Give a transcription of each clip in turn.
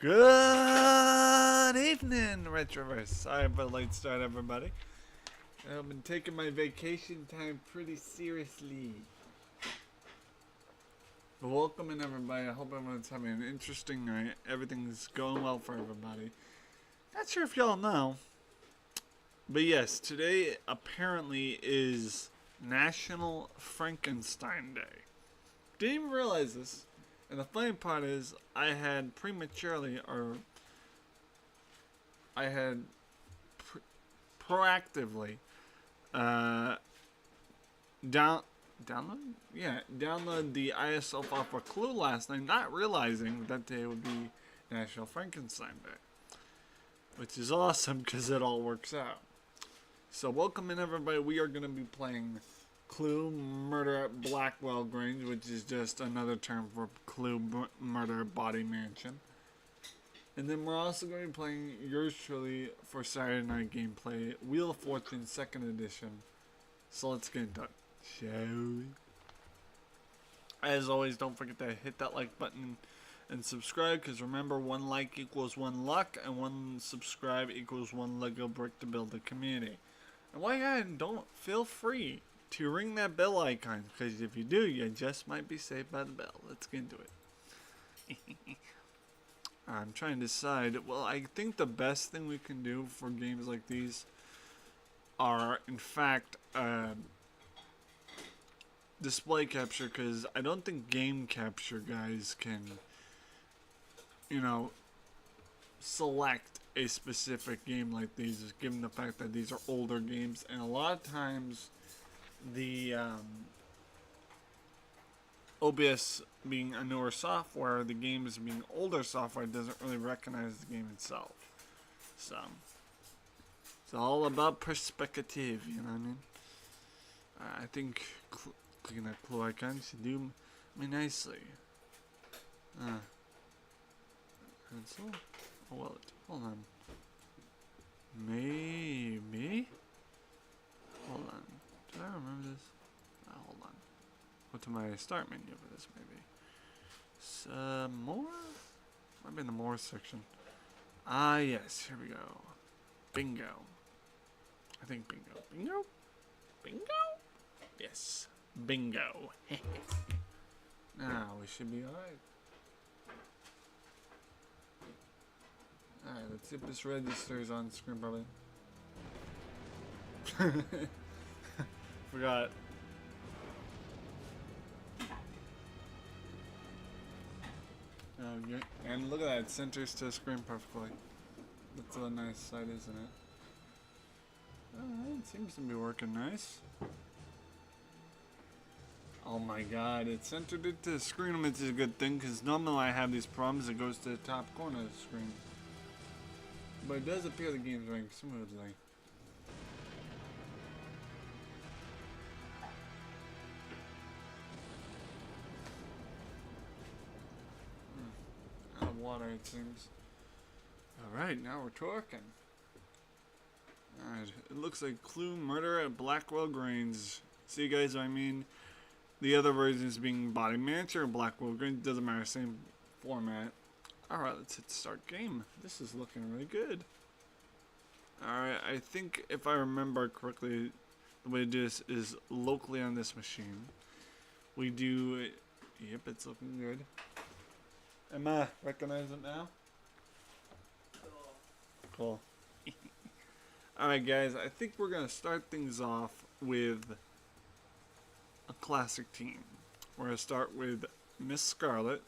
Good evening, Retroverse. Sorry for the late start, everybody. I've been taking my vacation time pretty seriously. But welcome in, everybody. I hope everyone's having an interesting night. Everything's going well for everybody. Not sure if y'all know, but yes, today apparently is National Frankenstein Day. Didn't even realize this. And the funny part is, I had proactively download the ISO file for Clue last night, not realizing that day would be National Frankenstein Day, which is awesome because it all works out. So welcome in, everybody. We are going to be playing Clue Murder at Blackwell Grange, which is just another term for Clue Murder Body Mansion. And then we're also going to be playing yours truly for Saturday Night Gameplay, Wheel of Fortune 2nd Edition. So let's get into it, shall we? As always, don't forget to hit that like button and subscribe, because remember, 1 like equals 1 luck, and 1 subscribe equals 1 Lego brick to build a community. And while you're at it, don't feel free to ring that bell icon, because if you do, you just might be saved by the bell. Let's get into it. I'm trying to decide. Well, I think the best thing we can do for games like these are, in fact, display capture, because I don't think game capture guys can, you know, select a specific game like these, given the fact that these are older games, and a lot of times the OBS being a newer software, the games being older software doesn't really recognize the game itself. So it's all about perspective, you know what I mean? I think clicking that clue icon should do me nicely. Pencil? Oh, well, hold on. Maybe? Hold on. Did I remember this? Hold on. Go to my start menu for this, maybe. More? Might be in the more section. Ah, yes. Here we go. Bingo. I think bingo. Bingo? Bingo? Yes. Bingo. Now we should be alright. Alright, let's see if this registers on screen properly. Forgot. Okay. And look at that, it centers to the screen perfectly. That's a nice sight, isn't it? It seems to be working nice. Oh my god, it centered it to the screen, which is a good thing, because normally I have these problems, it goes to the top corner of the screen. But it does appear the game's running smoothly. Out of water, it seems. Alright, now we're talking. Alright, it looks like Clue Murder at Blackwell Grange. See, guys, I mean, the other versions being Body Mansion or Blackwell Grange, doesn't matter, same format. Alright, let's hit start game. This is looking really good. Alright, I think if I remember correctly, the way to do this is locally on this machine. We do, yep, it's looking good. Emma, recognize it now? Cool. Alright guys, I think we're going to start things off with a classic team. We're going to start with Miss Scarlet,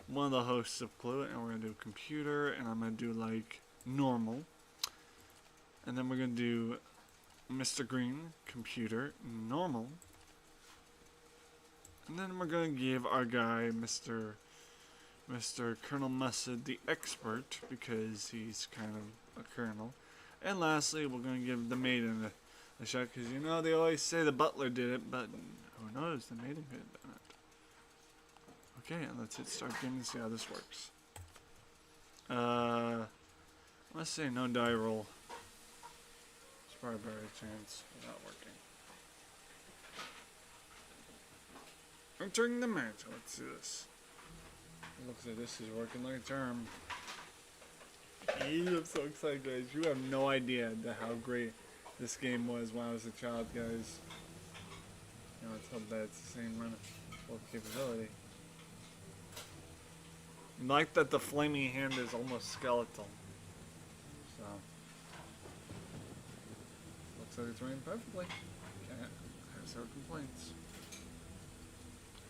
one of the hosts of Clue, and we're going to do computer, and I'm going to do like normal. And then we're going to do Mr. Green, computer, normal. And then we're going to give our guy, Mr. Colonel Mustard, the expert, because he's kind of a colonel. And lastly, we're going to give the maiden a shot, because you know they always say the butler did it, but who knows, the maiden could have done it. Okay, and let's hit start game and see how this works. Let's say no die roll. There's probably a better chance of not working. Entering the match. Let's do this. Looks like this is working like a charm. I'm so excited, guys. You have no idea how great this game was when I was a child, guys. You know, it's how bad it's the same run of full capability. I like that the flaming hand is almost skeletal. So, looks like it's running perfectly. Can't have zero complaints.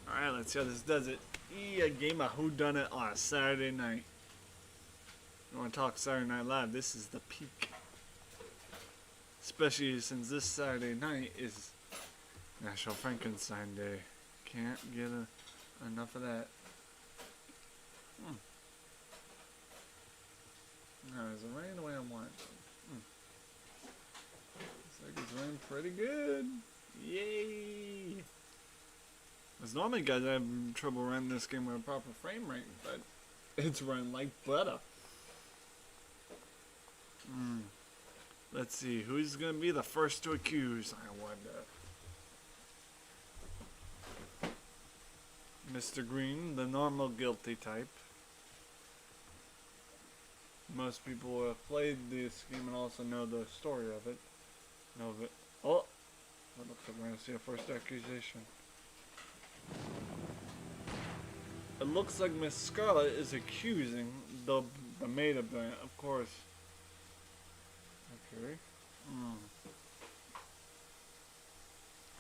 Alright, let's see how this does it. A game of whodunit on a Saturday night. You want to talk Saturday Night Live? This is the peak. Especially since this Saturday night is National Frankenstein Day. Can't get enough of that. No, is it raining the way I want it? Looks like it's raining pretty good. Yay! Because normally, guys, I have trouble running this game with a proper frame rate, but it's running like butter. Let's see, who's going to be the first to accuse? I wonder. Mr. Green, the normal guilty type. Most people who have played this game and also know the story of it. Know of it. Oh! It looks like we're going to see a first accusation. It looks like Miss Scarlet is accusing the maid of that, of course. Okay.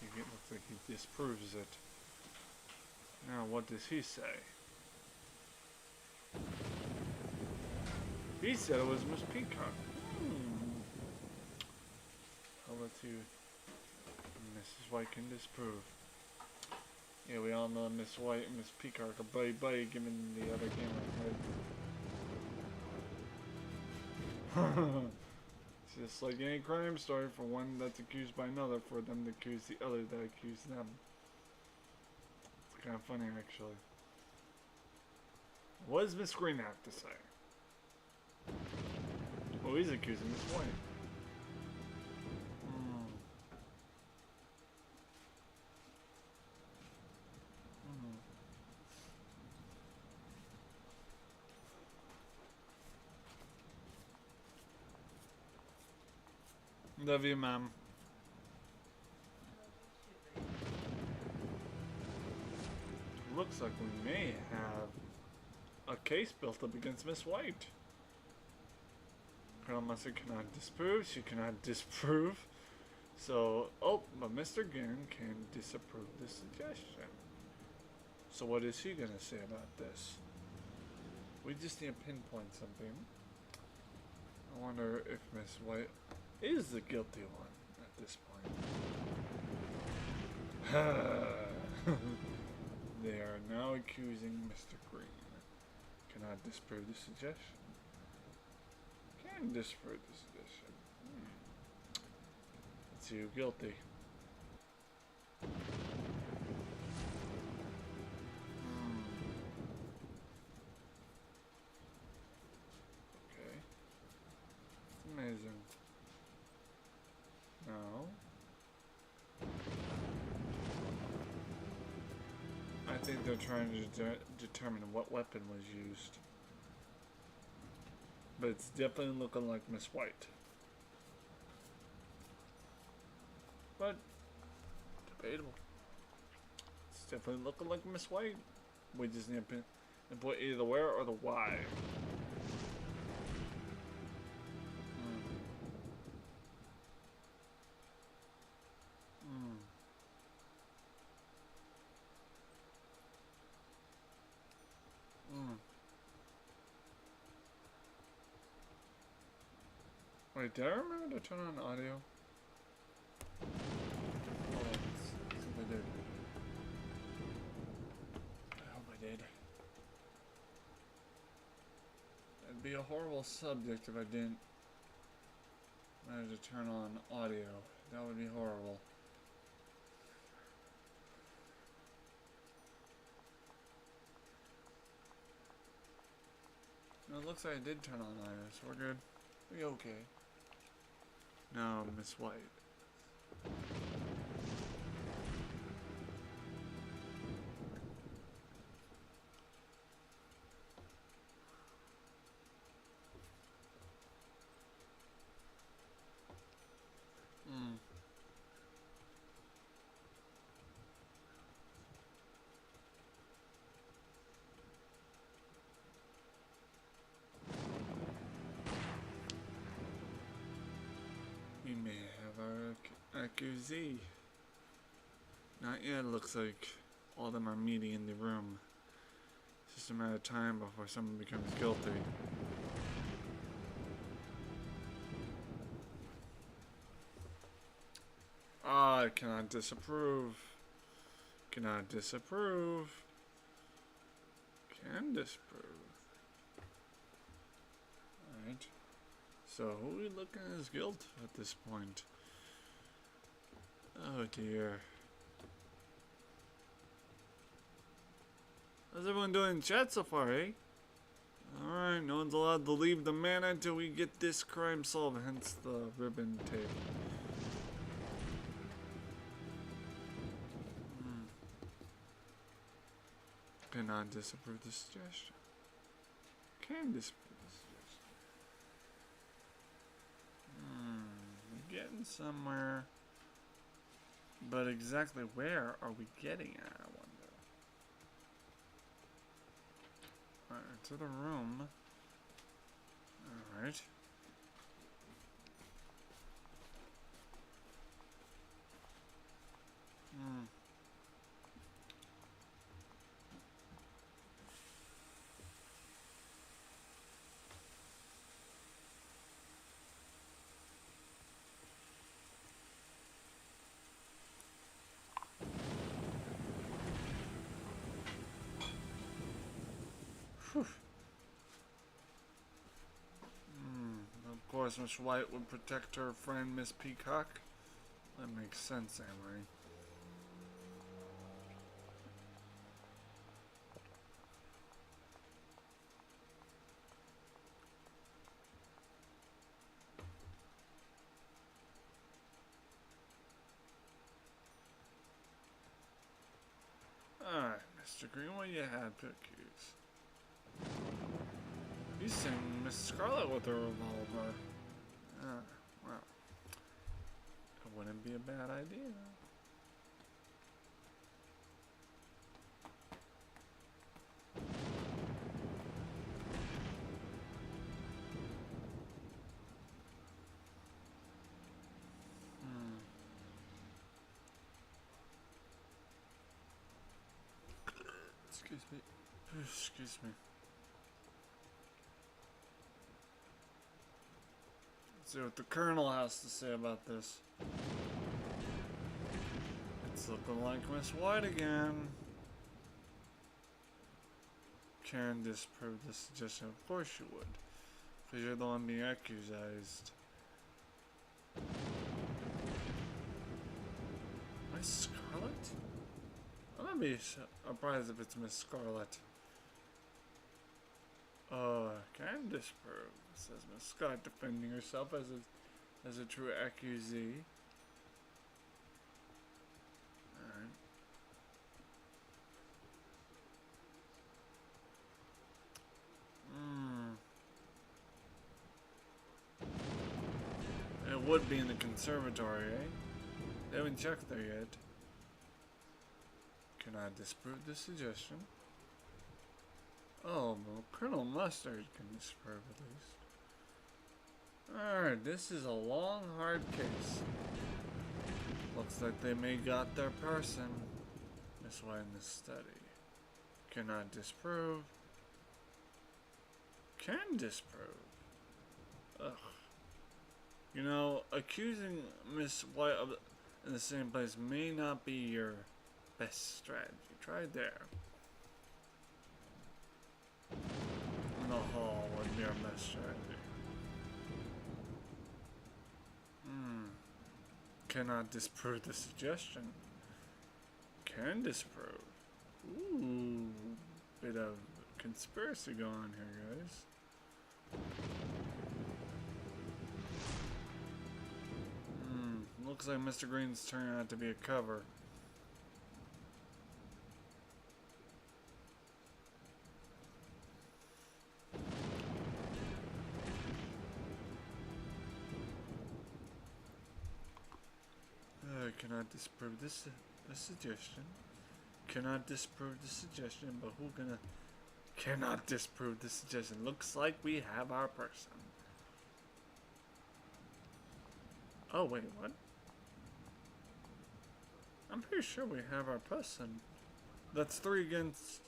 It looks like he disproves it. Now, what does he say? He said it was Miss Peacock. I'll let you. Mrs. White can disprove. Yeah, we all know Miss White and Miss Peacock are buddy given the other game I played. It's just like any crime story for one that's accused by another for them to accuse the other that accused them. It's kind of funny, actually. What does Miss Green have to say? Oh, he's accusing Miss White. Love you, Mom. Looks like we may have a case built up against Miss White. Colonel Mustard cannot disprove. She cannot disprove. So, but Mr. Gann can disapprove the suggestion. So what is he going to say about this? We just need to pinpoint something. I wonder if Miss White is the guilty one at this point. They are now accusing Mr. Green. Cannot disprove the suggestion. Can disprove the suggestion. Let's see who's guilty. Okay. It's amazing. No. I think they're trying to determine what weapon was used. But it's definitely looking like Miss White. But, debatable. It's definitely looking like Miss White. We just need to put either the where or the why. Wait, did I remember to turn on audio? Oh, let's see if I did. I hope I did. It'd be a horrible subject if I didn't manage to turn on audio. That would be horrible. No, it looks like I did turn on audio, so we're good. We okay. Now, Miss White. Accusee. Not yet, it looks like all of them are meeting in the room. It's just a matter of time before someone becomes guilty. Ah, I cannot disapprove. Cannot disapprove. Can disprove. Alright. So, who are we looking as guilt at this point? Oh dear. How's everyone doing in chat so far, eh? Alright, no one's allowed to leave the manor until we get this crime solved, hence the ribbon tape. Cannot disapprove the suggestion. Can disapprove the suggestion. We're getting somewhere. But exactly where are we getting at, I wonder? Alright, to the room. Alright. Of course, Miss White would protect her friend, Miss Peacock. That makes sense, Amory. Alright, Mr. Green, what you had, Pickies? You seen Miss Scarlet with a revolver. Ah, well. It wouldn't be a bad idea. Excuse me. Excuse me. Let's see what the Colonel has to say about this. It's looking like Miss White again. Can disprove the suggestion? Of course you would. Because you're the one being accused. Miss Scarlet? I'm gonna be surprised if it's Miss Scarlet. Can disprove, says Miss Scott, defending herself as a true accusee. Alright. It would be in the conservatory, eh? They haven't checked there yet. Can I disprove the suggestion? Oh, well, Colonel Mustard can disprove at least. Alright, this is a long, hard case. Looks like they may got their person. This way in the study. Cannot disprove. Can disprove. Ugh. You know, accusing Miss White of in the same place may not be your best strategy. Try there. In the hall would be our best strategy. Cannot disprove the suggestion. Can disprove. Ooh, bit of conspiracy going on here, guys. Looks like Mr. Green's turning out to be a cover. Cannot disprove this suggestion. Cannot disprove the suggestion, but who gonna cannot disprove the suggestion? Looks like we have our person. Oh wait, what? I'm pretty sure we have our person. That's 3 against...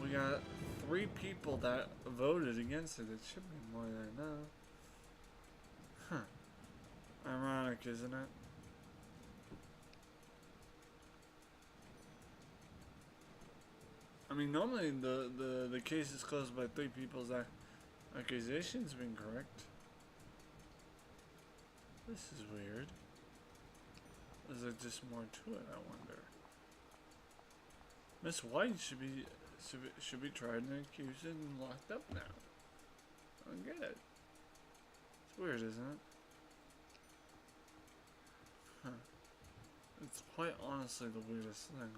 We got 3 people that voted against it. It should be more than enough. Huh. Ironic, isn't it? I mean, normally the case is closed by 3 people's accusations being correct. This is weird. Is there just more to it, I wonder? Miss White should be tried and accused and locked up now. I don't get it. It's weird, isn't it? Huh. It's quite honestly the weirdest thing.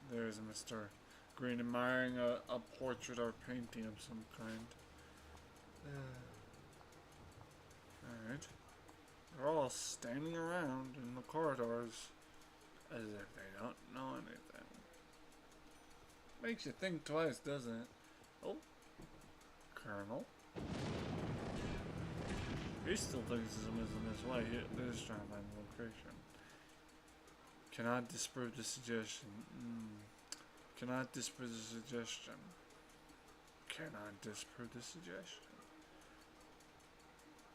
There's Mr. Green admiring a portrait or painting of some kind. Alright. They're all standing around in the corridors as if they don't know anything. Makes you think twice, doesn't it? Oh. Colonel. He still thinks it's a Miss White. They're just trying to find the location. Cannot disprove the suggestion. Cannot disprove the suggestion. Cannot disprove the suggestion.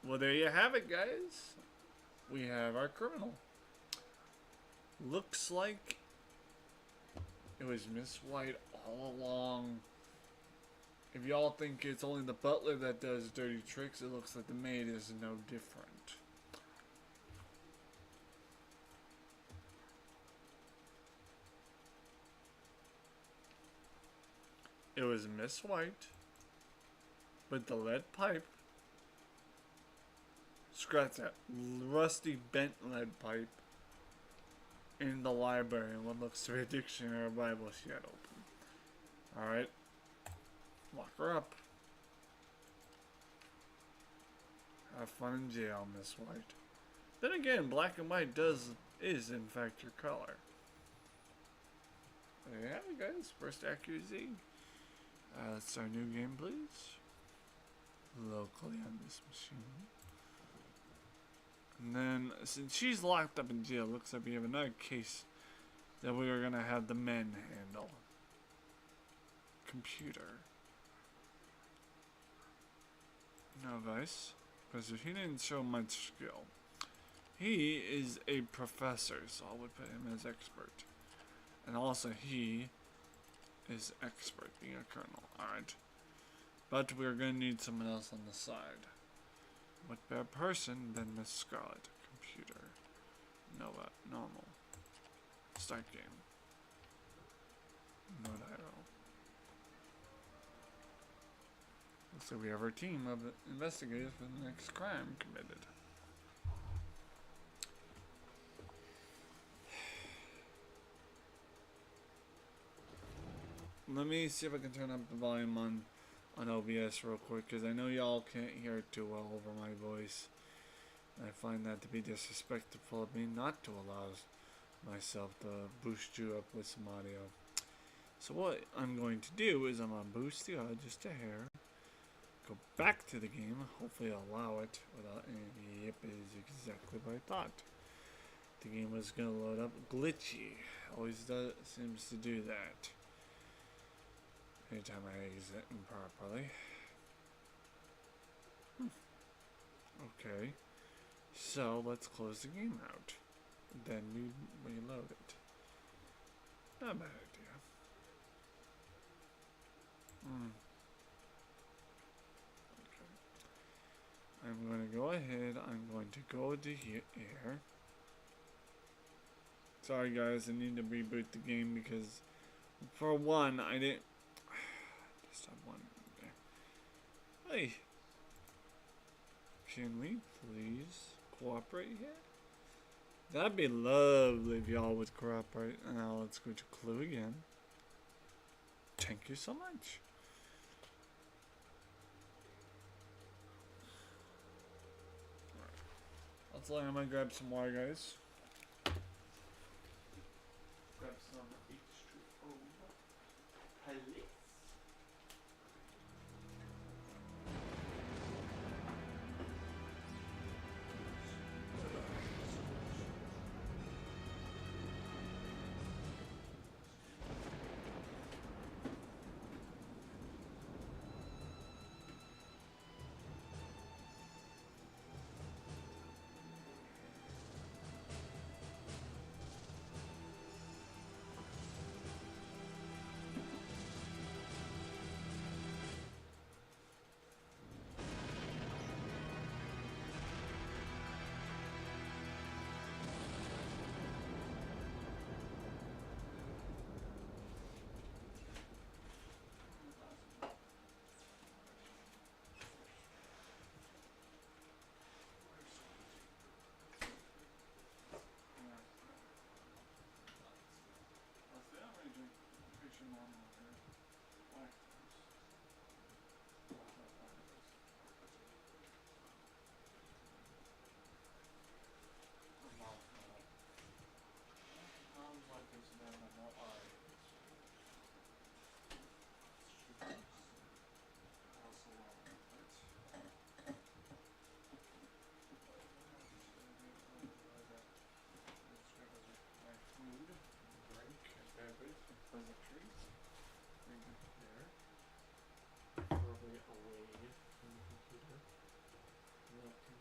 Well, there you have it, guys. We have our criminal. Looks like it was Miss White all along. If y'all think it's only the butler that does dirty tricks, it looks like the maid is no different. It was Miss White with the lead pipe. Scratch that rusty bent lead pipe in the library and what looks to be a dictionary or Bible she had open. Alright. Lock her up. Have fun in jail, Miss White. Then again, black and white is in fact your color. There you have it, guys. First accusee. Let's start a new game, please. Locally on this machine. And then, since she's locked up in jail, looks like we have another case that we are going to have the men handle. Computer. No advice. Because if he didn't show much skill. He is a professor, so I would put him as expert. And also he is expert being a colonel. Alright. But we're going to need someone else on the side. What better person than Miss Scarlet? Computer. Nova. Normal. Start game. No title. Looks like we have our team of investigators for the next crime committed. Let me see if I can turn up the volume on OBS real quick, because I know y'all can't hear it too well over my voice. I find that to be disrespectful of me not to allow myself to boost you up with some audio. So what I'm going to do is I'm going to boost the audio just a hair. Go back to the game. Hopefully I'll allow it without any. Yep, it is exactly what I thought. The game was going to load up glitchy. Always seems to do that. Anytime I exit improperly. Okay. So let's close the game out. Then we reload it. Not a bad idea. Okay. I'm going to go ahead. I'm going to go to here. Sorry guys, I need to reboot the game because for one, I didn't. Just have one there. Hey. Can we please cooperate here? That'd be lovely if y'all would cooperate. Now let's go to Clue again. Thank you so much. Let's let him grab some water, guys. Grab some H2O. Please.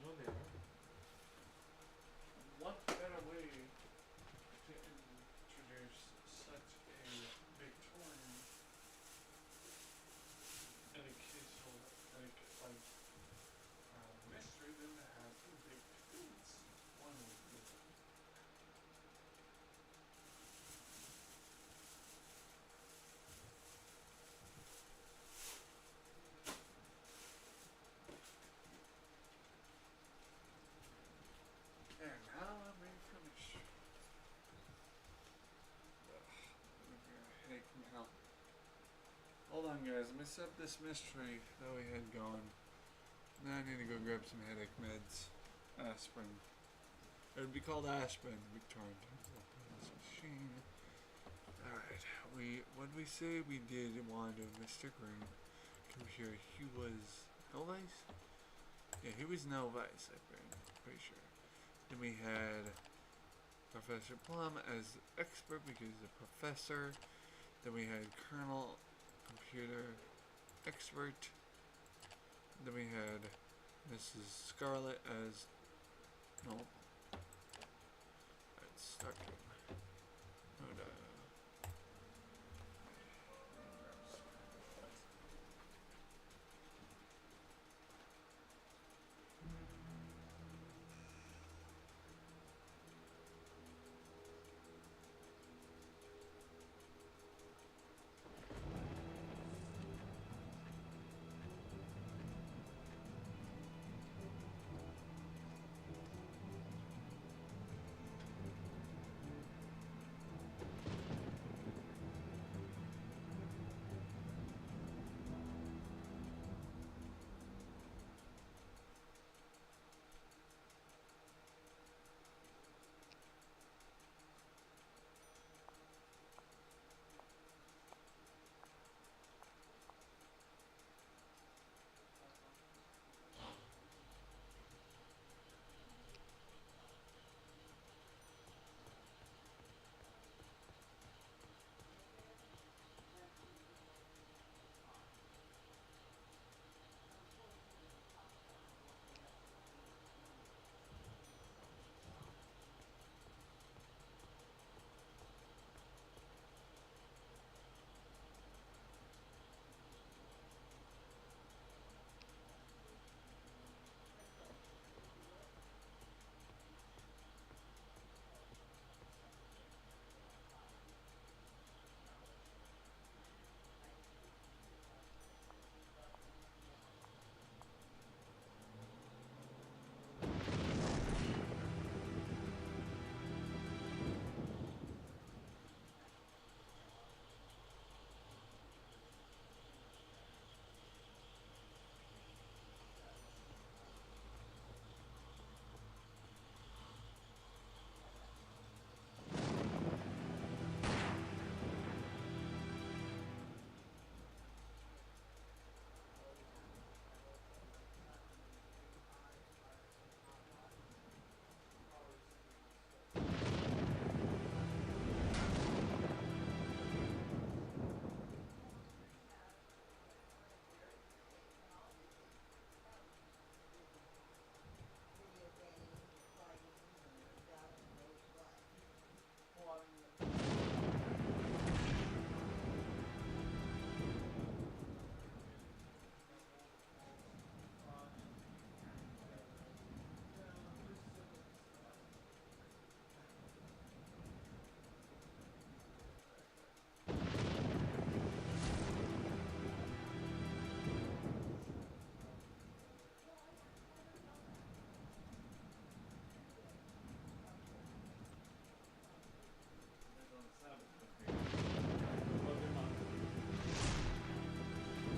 Hello there. What better way to introduce such a Victorian educational mystery than to have some big tweets? One would be. And now I'm ready for mystery. Headache from hell. Hold on, guys. Let me set up this mystery that we had going. Now I need to go grab some headache meds. Aspirin. It would be called aspirin in Victorian terms. This machine. Alright. What did we say? We did want to Mr. Green. Computer. He was no vice? Yeah, he was no vice, I think. Pretty sure. Then we had Professor Plum as expert because he's a professor. Then we had Colonel Computer Expert. Then we had Mrs. Scarlet as no. Let's start doing. Hold on.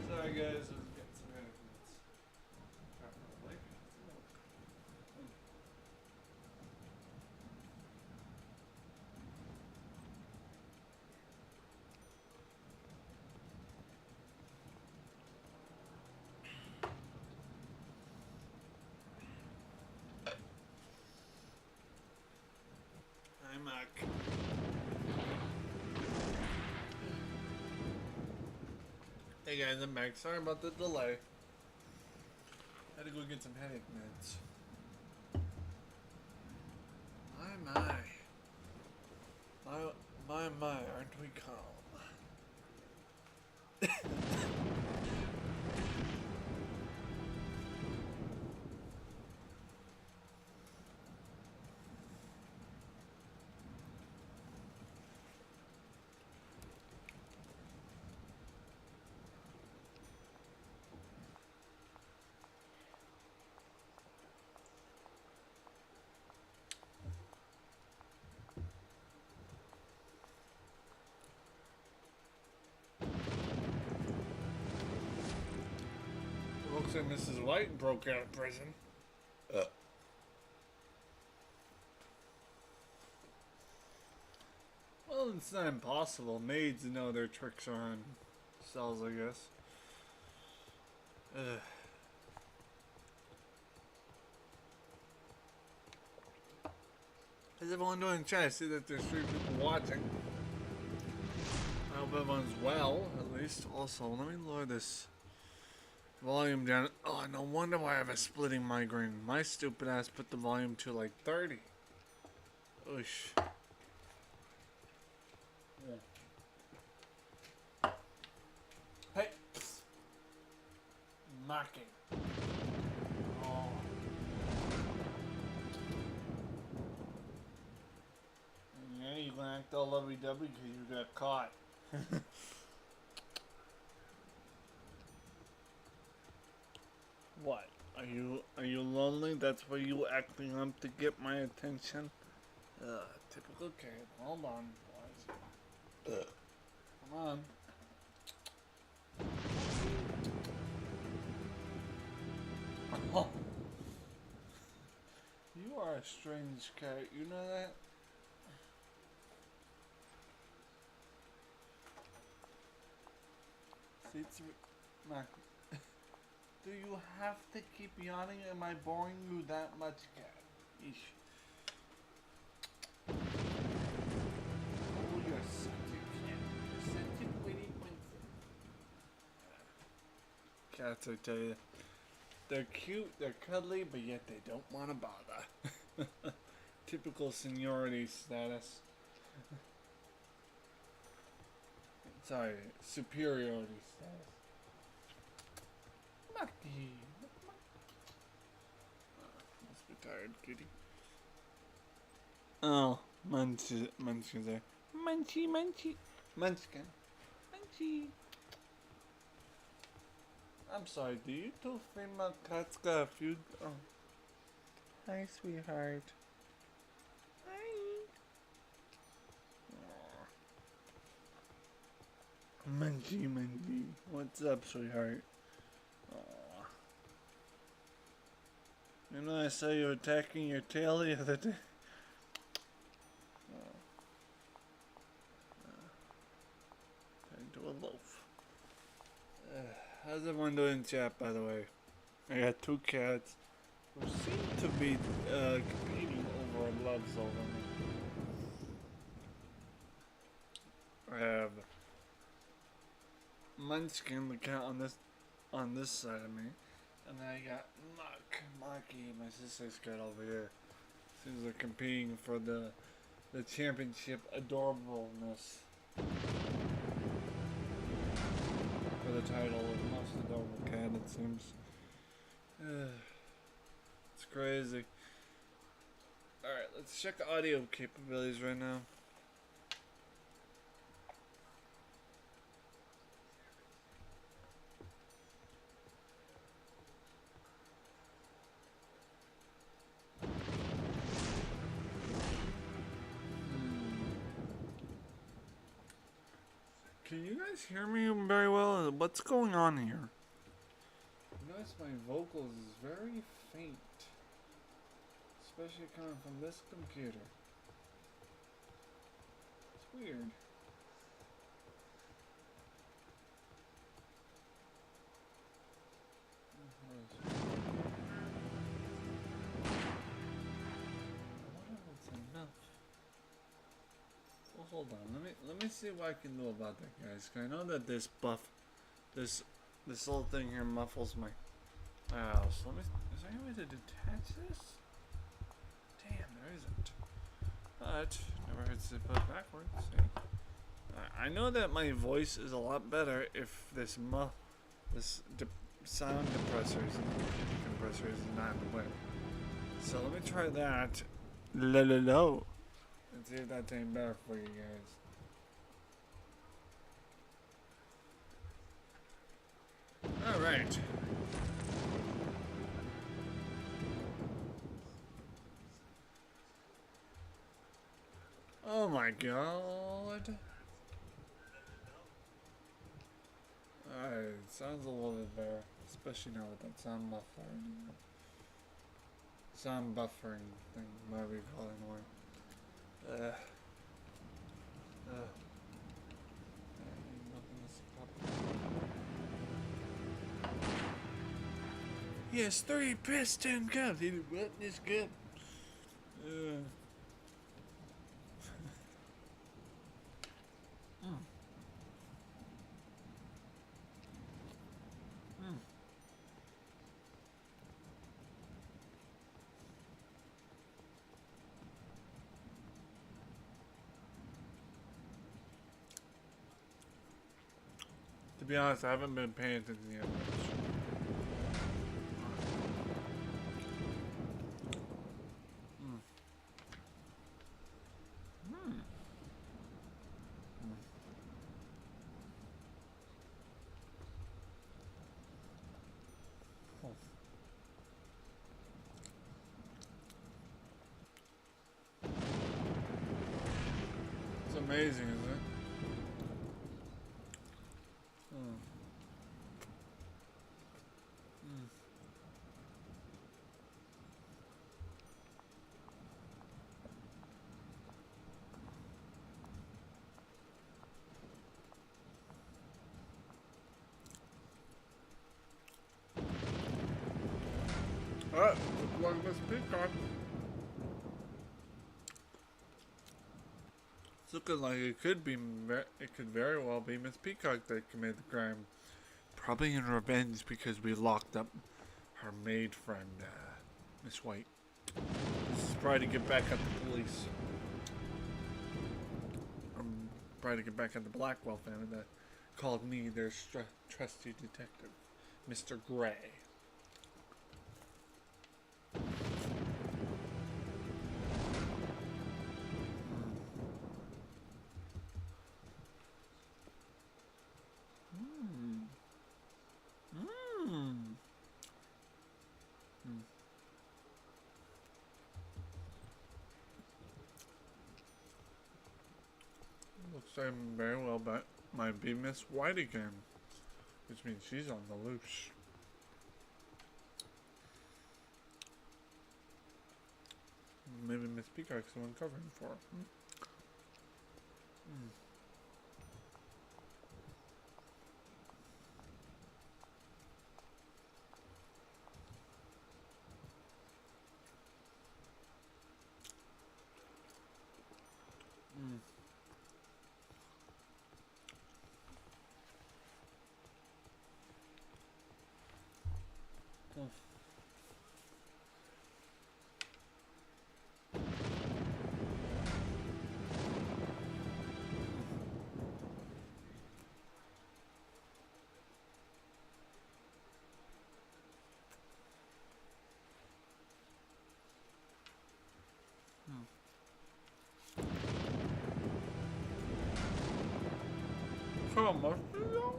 Sorry guys, I was getting some headache meds. Hi, Mac. Hey guys, I'm back. Sorry about the delay. Had to go get some headache meds. My, my. My, aren't we calm? Looks like Mrs. White broke out of prison. Well, it's not impossible. Maids know their tricks are on cells, I guess. Ugh. How's everyone doing in chat? I see that there's 3 people watching. I hope everyone's well, at least. Also, let me lower this volume down. Oh, no wonder why I have a splitting migraine. My stupid ass put the volume to like 30. Oosh. Yeah. Hey! Psst. Mocking. Oh. Yeah, you gonna act all lovey-dovey because you got caught. What? Are you lonely? That's why you acting up to get my attention? Typical kid. Hold on, boys. Come on. Oh. You are a strange cat. You know that? See, it's Mac. Do you have to keep yawning? Am I boring you that much, cat? Eesh. Oh, you're such a cat. You're such a witty princess. Cats, I tell you. They're cute, they're cuddly, but yet they don't want to bother. Typical seniority status. Sorry, superiority status. Mucky. Must be tired, kitty. Oh, Munchie's there. Munchie, Munchie. Munchkin. Munchie. I'm sorry, do you two female cats got a few? Oh. Hi, sweetheart. Hi. Aww. Munchie, Munchie. What's up, sweetheart? Aww. You know, I saw you attacking your tail the other day. Into a loaf. How's everyone doing in chat, by the way? I got 2 cats who seem to be competing over loves over me. I have Munchkin, the cat on this side of me, and then I got Maki, my sister's cat over here. Seems they're competing for the championship adorableness. For the title of most adorable cat, it seems. It's crazy. Alright, let's check audio capabilities right now. Can you guys hear me very well? What's going on here? Notice my vocals is very faint. Especially coming from this computer. It's weird. I wonder if it's enough. Well, hold on. Let me see what I can do about that, guys. 'Cause I know that this little thing here muffles my. Wow. So let me. Is there any way to detach this? Damn, there isn't. But never hurts to put backwards. See? I know that my voice is a lot better if this sound depressors and compressors is not in the way. So let me try that. Low. And see if that's any better for you guys. Alright. Oh my god. Alright, sounds a little bit better. Especially now with that sound buffering thing, whatever you call it anymore. He has 3 piston cups. He what is good. To be honest, I haven't been paying attention yet much. It's amazing, isn't it? Alright, looks like Miss Peacock. It's looking like it could very well be Miss Peacock that committed the crime. Probably in revenge because we locked up her maid friend, Miss White. This is probably to get back at the police. Probably to get back at the Blackwell family that called me their trusty detective, Mr. Gray. Looks like very well, but might be Miss White again, which means she's on the loose. Maybe Miss Peacock's the one covering for her. How much do you know?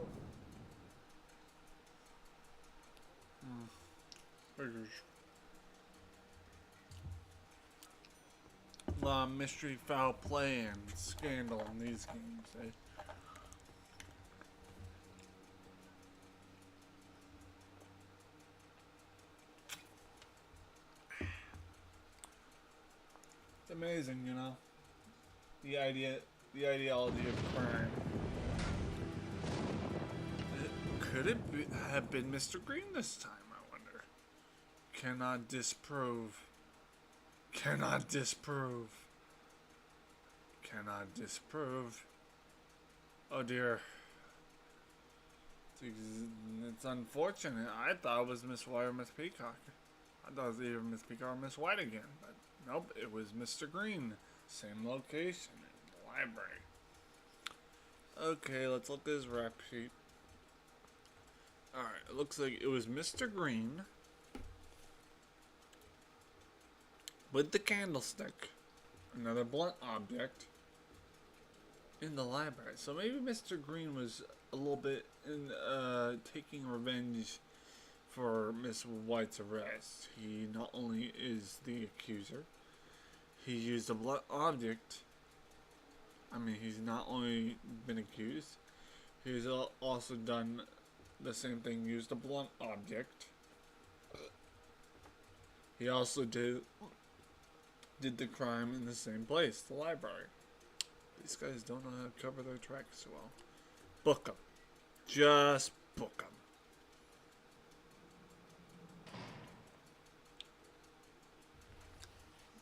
Figures. A lot of mystery, foul play, and scandal in these games, eh? It's amazing, you know, the ideology of crime. Could it have been Mr. Green this time, I wonder? Cannot disprove. Cannot disprove. Cannot disprove. Oh dear. It's unfortunate. I thought it was Miss White or Miss Peacock. I thought it was either Miss Peacock or Miss White again. But nope, it was Mr. Green Same location in the library. Okay, let's look at his rap sheet. Alright, it looks like it was Mr. Green with the candlestick, another blunt object, in the library. So maybe Mr. Green was a little bit in taking revenge for Miss White's arrest. He not only is the accuser, he used a blunt object. I mean, he's not only been accused, he's also done the same thing, used a blunt object. He also did the crime in the same place, the library. These guys don't know how to cover their tracks so well. Book them. Just book them.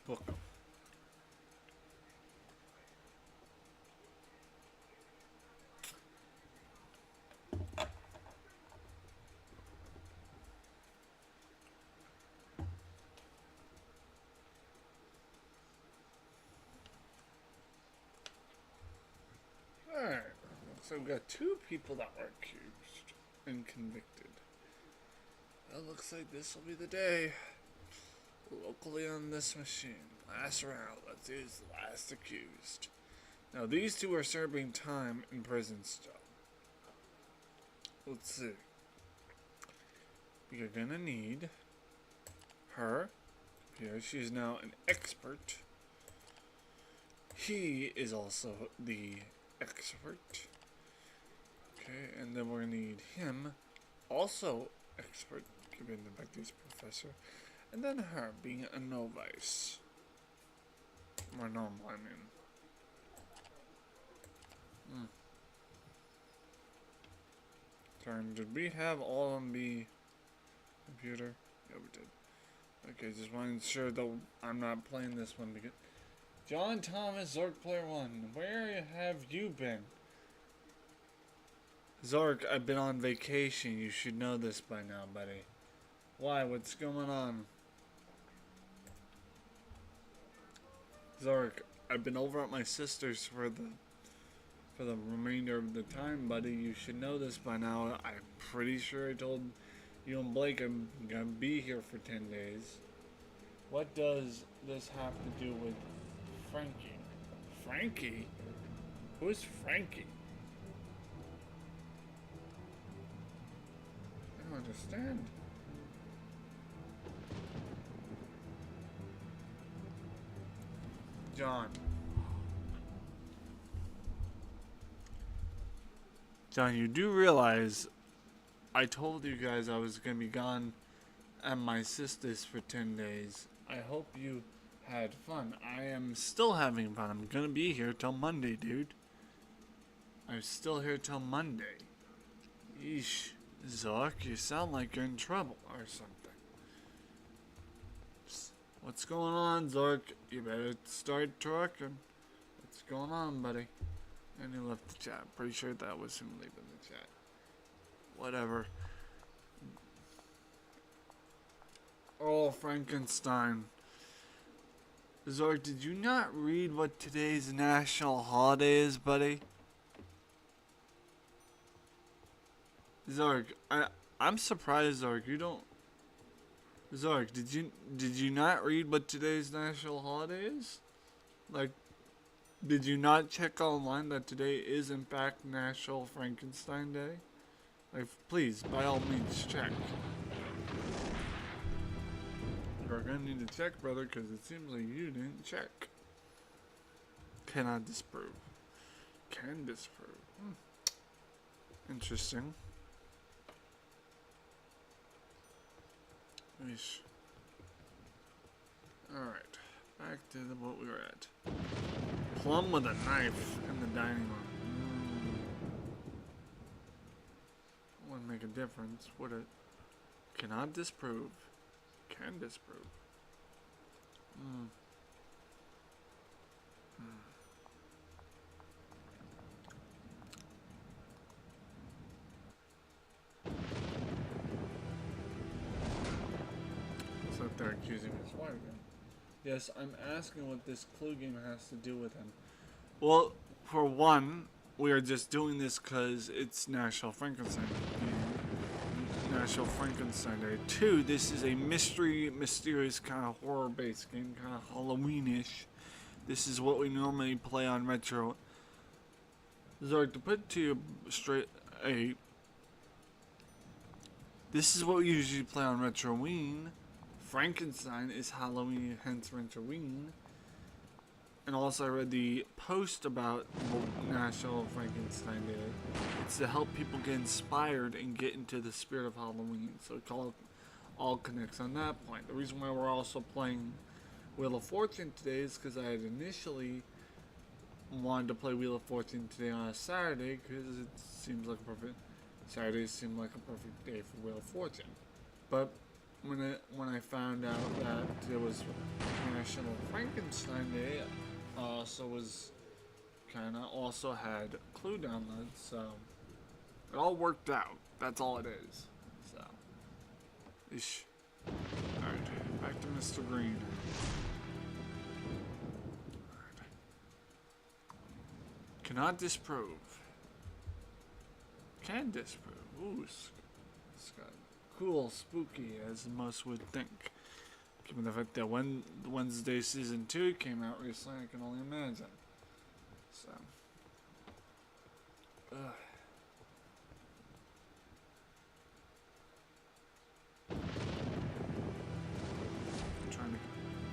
Book them. Alright. So we've got two people that were accused and convicted. Well, looks like this will be the day. Locally on this machine. Last round. Let's use the last accused. Now these two are serving time in prison still. Let's see. We are gonna need her. Here, she's now an expert. He is also the expert. Okay, and then we're gonna need him, also expert, given the fact he's professor. And then her being a novice. Or normal, I mean. Turn. Did we have all on the computer? Yeah, we did. Okay, just want to ensure that I'm not playing this one because John Thomas, Zork Player 1, where have you been? Zork, I've been on vacation. You should know this by now, buddy. Why? What's going on? Zork, I've been over at my sister's for the remainder of the time, buddy. You should know this by now. I'm pretty sure I told you and Blake I'm gonna be here for 10 days. What does this have to do with Frankie? Frankie? Who's Frankie? I don't understand. John, you do realize I told you guys I was going to be gone at my sister's for 10 days. I hope you had fun. I am still having fun. I'm going to be here till Monday, dude. I'm still here till Monday. Yeesh. Zork, you sound like you're in trouble or something. What's going on, Zork? You better start talking. What's going on, buddy? And he left the chat. Pretty sure that was him leaving the chat. Whatever. Oh, Frankenstein. Zork, did you not read what today's national holiday is, buddy? Zork, I'm surprised, Zork. You don't. Zork, did you not read what today's national holiday is? Like, did you not check online that today is in fact National Frankenstein Day? Like, please, by all means, check. You're gonna need to check, brother, because it seems like you didn't check. Cannot disprove. Can disprove. Interesting. Yeesh. Alright, back to what we were at. Plum with a knife in the dining room. Wouldn't make a difference, would it? Cannot disprove. Can disprove. Looks like they're accusing his wife again. Yes, I'm asking what this clue game has to do with him. Well, for one, we are just doing this because it's National Frankenstein National Frankenstein Day. Two, this is a mysterious kind of horror-based game, kind of Halloweenish. This is what we normally play on Retro. Zark, to put to you straight, this is what we usually play on Retroween. Frankenstein is Halloween, hence Retroween. And also I read the post about National Frankenstein Day. It's to help people get inspired and get into the spirit of Halloween. So it all connects on that point. The reason why we're also playing Wheel of Fortune today is because I had initially wanted to play Wheel of Fortune today on a Saturday because it seems like Saturdays seem like a perfect day for Wheel of Fortune. But when I found out that it was National Frankenstein Day, so was also had Clue downloads, so it all worked out. That's all it is. So, ish. Alright, back to Mr. Green. Alright. Cannot disprove. Can disprove. Ooh, it's got cool, spooky, as most would think. Given the fact that when Wednesday Season 2 came out recently, I can only imagine. So.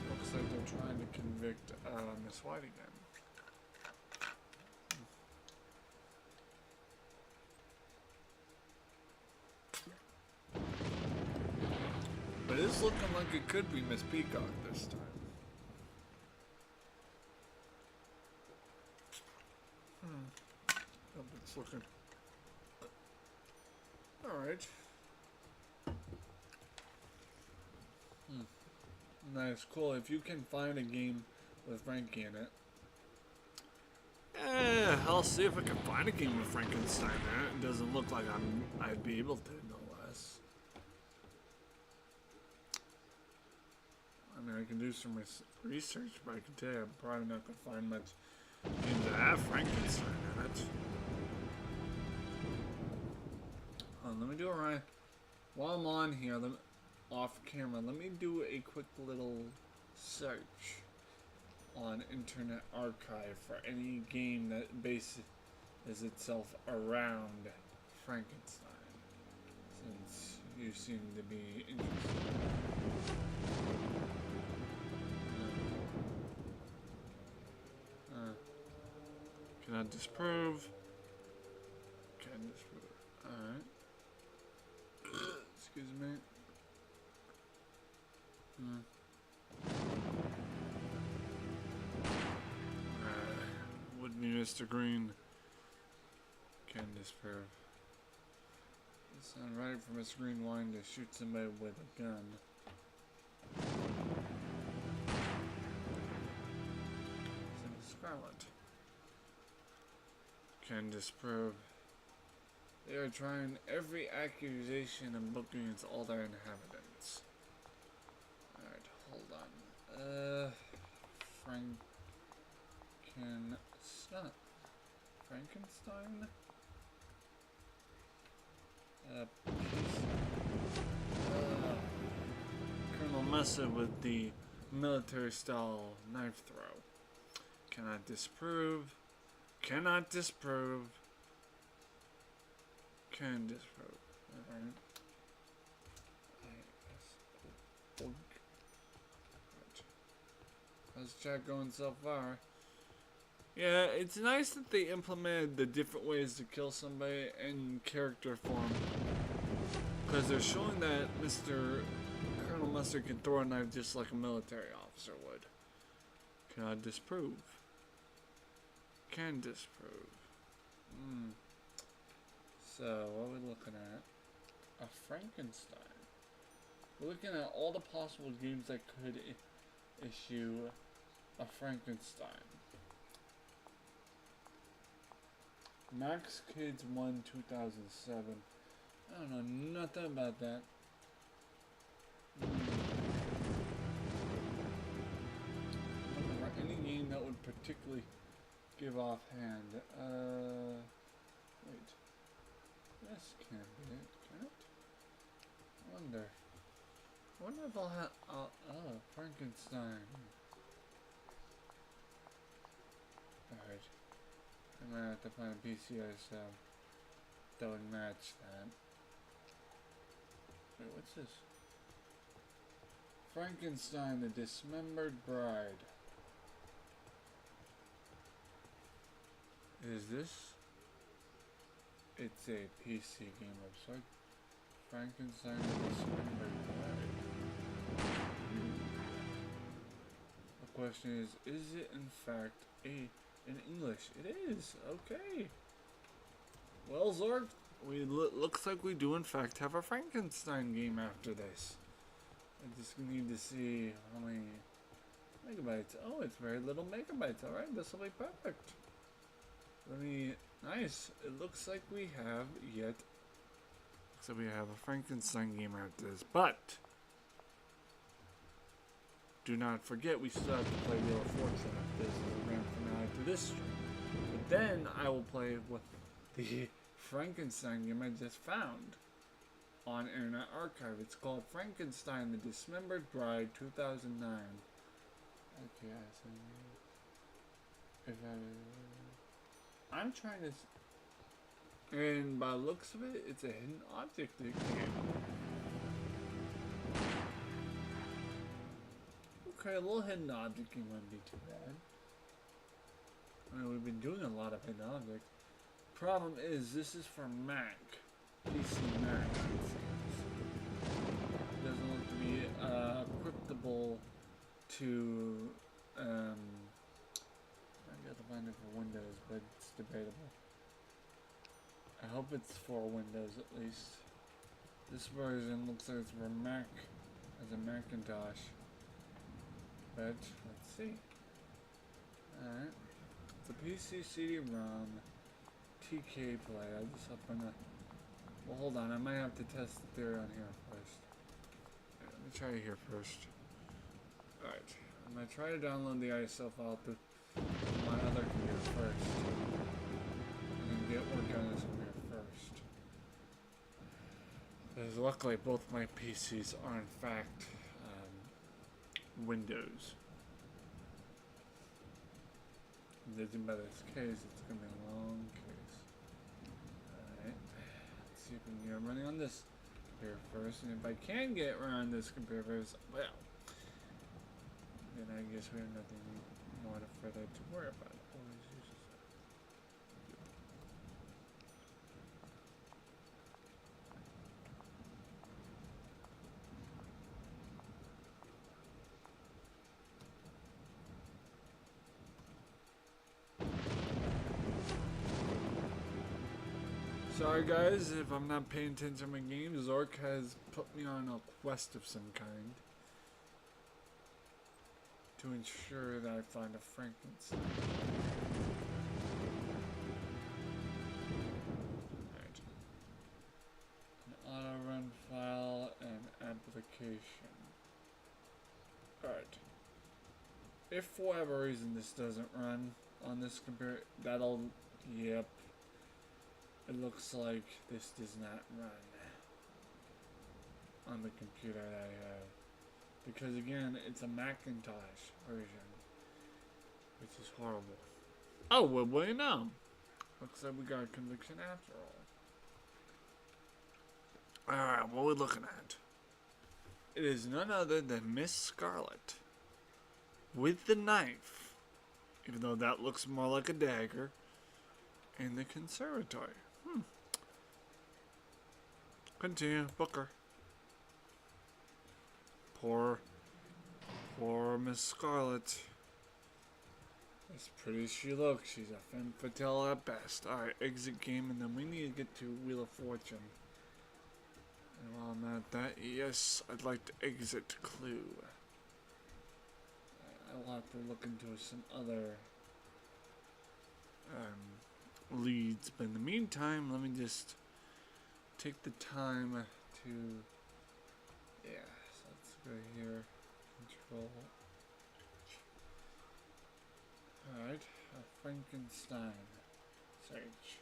Looks like they're trying to convict Miss White again. But it's looking like it could be Miss Peacock this time. Oh, it's looking... Alright. Nice, cool. If you can find a game with Frankie in it. I'll see if I can find a game with Frankenstein in it. It doesn't look like I'd be able to, no less. I mean, I can do some research, but I can tell you I'm probably not going to find much games that have Frankenstein in it. Let me do it right. While I'm on here, off camera, let me do a quick little search on Internet Archive for any game that bases itself around Frankenstein, since you seem to be interested. Cannot disprove. Can disprove. Alright. Excuse me. Would be Mr. Green. Can disprove. It's not right for Mr. Green wanting to shoot somebody with a gun. Scarlet. Can disprove. They are trying every accusation and book against all their inhabitants. Alright, hold on. Frankenstein? Colonel Mesa with the military style knife throw. Cannot disprove. Cannot disprove. Can disprove. Alright. How's chat going so far? Yeah, it's nice that they implemented the different ways to kill somebody in character form. Because they're showing that Colonel Mustard can throw a knife just like a military officer would. Cannot disprove. Can disprove. So, what are we looking at? A Frankenstein. We're looking at all the possible games that could issue a Frankenstein. Max Kids 1 2007. I don't know nothing about that. particularly give offhand. Wait. This can't be it, can it? I wonder if I'll have. Oh, Frankenstein. Alright. I might have to find a PCS that would match that. Wait, what's this? Frankenstein, the Dismembered Bride. Is this? It's a PC game website. Frankenstein, the Dismembered Bride. The question is it in fact in English? It is. Okay. Well, Zorg, looks like we do in fact have a Frankenstein game after this. I just need to see how many megabytes. Oh, it's very little megabytes. Alright, this will be perfect. Nice. It looks like we have a Frankenstein game after this. But do not forget, we still have to play Wheel of Fortune after this is the grand finale to this stream. But then I will play with the Frankenstein game I just found on Internet Archive. It's called Frankenstein, the Dismembered Bride 2009. Okay, I'm trying to... And by the looks of it, it's a hidden object game. Okay, a little hidden object game wouldn't be too bad. I mean, we've been doing a lot of hidden objects. Problem is, this is for Mac. PC Mac, it seems. It doesn't look to be equipable to, I gotta find it for Windows, but it's debatable. I hope it's for Windows at least. This version looks like it's for Mac, as a Macintosh. But, let's see. Alright. It's a PC CD-ROM. TK play. I just open a... Well, hold on. I might have to test the theory on here first. Right, let me try it here first. Alright. I'm going to try to download the ISO file to my other computer first. And get work on this computer first. Because luckily both my PCs are in fact Windows. Judging by this case, it's going to be a long case. Alright. Let's see if we can get running on this computer first. And if I can get running on this computer first, well, then I guess we have nothing more further to worry about. Always uses that. Sorry guys, if I'm not paying attention to my game, Zork has put me on a quest of some kind to ensure that I find a Frankenstein. Right. An auto run file and application. Alright. If for whatever reason this doesn't run on this computer, yep. It looks like this does not run on the computer that I have. Because again, it's a Macintosh version. Which is horrible. Oh, well, what do you know? Looks like we got a conviction after all. Alright, what are we looking at? It is none other than Miss Scarlet. With the knife. Even though that looks more like a dagger. In the conservatory. Continue, Booker. Poor Miss Scarlet. As pretty as she looks, she's a femme fatale at best. Alright, exit game, and then we need to get to Wheel of Fortune. And while I'm at that, yes, I'd like to exit Clue. I'll have to look into some other leads, but in the meantime, let me just take the time to, yeah, so let's go here, control, Alright, Frankenstein. Search.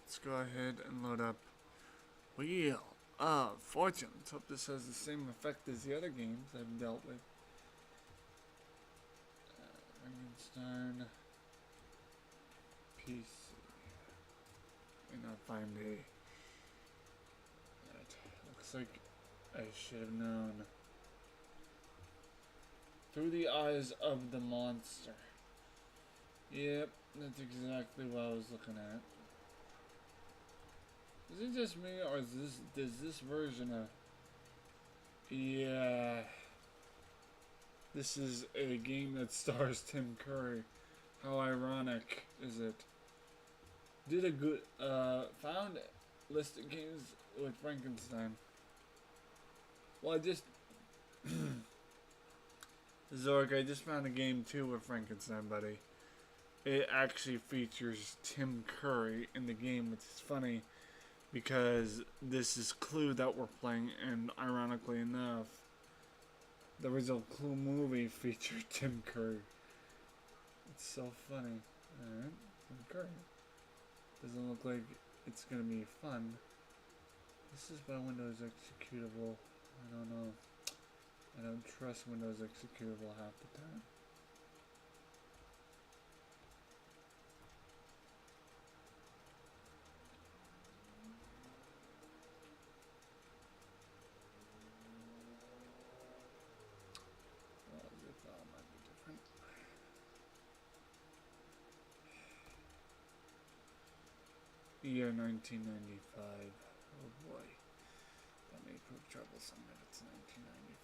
Let's go ahead and load up Wheel of Fortune. Let's hope this has the same effect as the other games I've dealt with. Frankenstein PC. May not find a. That looks like I should have known. Through the eyes of the monster. Yep, that's exactly what I was looking at. Is it just me, or does this version of... Yeah. This is a game that stars Tim Curry. How ironic is it? Did a good, found list of games with Frankenstein. Well, I just... Zork, I just found a game too with Frankenstein, buddy. It actually features Tim Curry in the game, which is funny. Because this is Clue that we're playing, and ironically enough, the original Clue movie featured Tim Curry. It's so funny. Alright, Tim Curry. Doesn't look like it's gonna be fun. This is by Windows executable. I don't know. I don't trust Windows executable half the time. Year 1995. Oh boy. That may prove troublesome if it's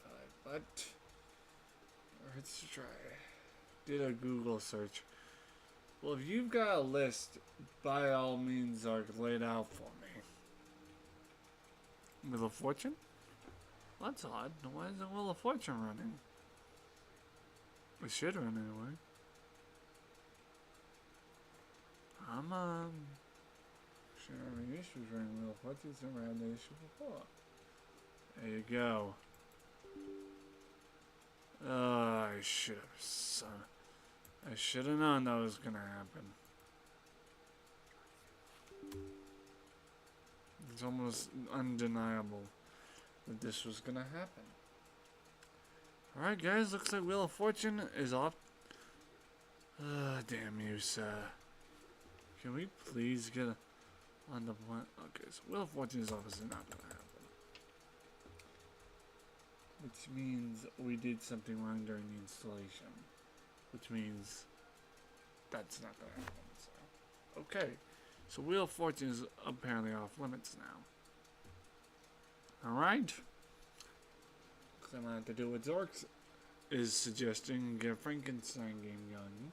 1995, but it hurts to try. Did a Google search. Well, if you've got a list, by all means, lay it out for me. Wheel of Fortune? Well, that's odd. Why isn't Wheel of Fortune running? It should run anyway. Come on. Any issues running Wheel of Fortune? It's never had the issue before. There you go. Oh, I should have known that was gonna happen. It's almost undeniable that this was gonna happen. Alright guys, looks like Wheel of Fortune is off. Damn you, sir. Can we please get on the point? Okay, so Wheel of Fortune is obviously not gonna happen. Which means we did something wrong during the installation. Which means that's not gonna happen, so. Okay. So Wheel of Fortune is apparently off limits now. Alright. I'm gonna have to do what Zork is suggesting and get a Frankenstein game going.